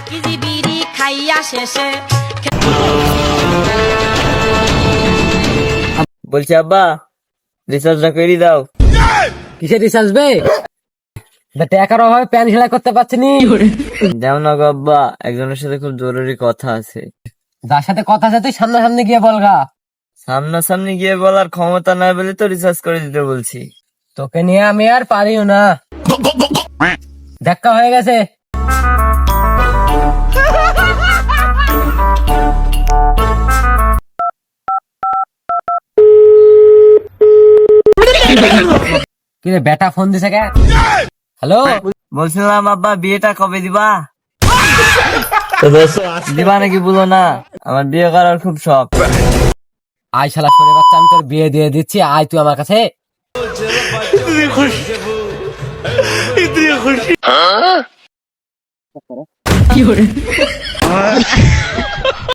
KG বিড়ি খাইয়া শেষে। বলছি আব্বা, রিচার্জটা করে দাও। কিসের রিচার্জ বে? টাকার অভাবে প্যান সেলাই করতে পারছি নি। দাও না গো আব্বা, একজনের সাথে খুব জরুরি কথা আছে। যার সাথে কথা আছে তুই সামনাসামনি গিয়ে বলগা। সামনাসামনি গিয়ে বলার ক্ষমতা নাই বলে তো রিচার্জ করে দিতে বলছি। তোকে নিয়ে আমি আর পারিও না। ধাক্কা হয়ে গেছে। কিরে বেটা ফোন দিছে কে? হ্যালো, বলছিলাম আব্বা, বিয়েটা কবে দিবা? দিবা নাকি বলো না, আমার বিয়ে করার খুব শখ। আয় শালা সরে বাচ্চা, আমি তোর বিয়ে দিয়ে দিচ্ছি, আয় তুই আমার কাছে। কি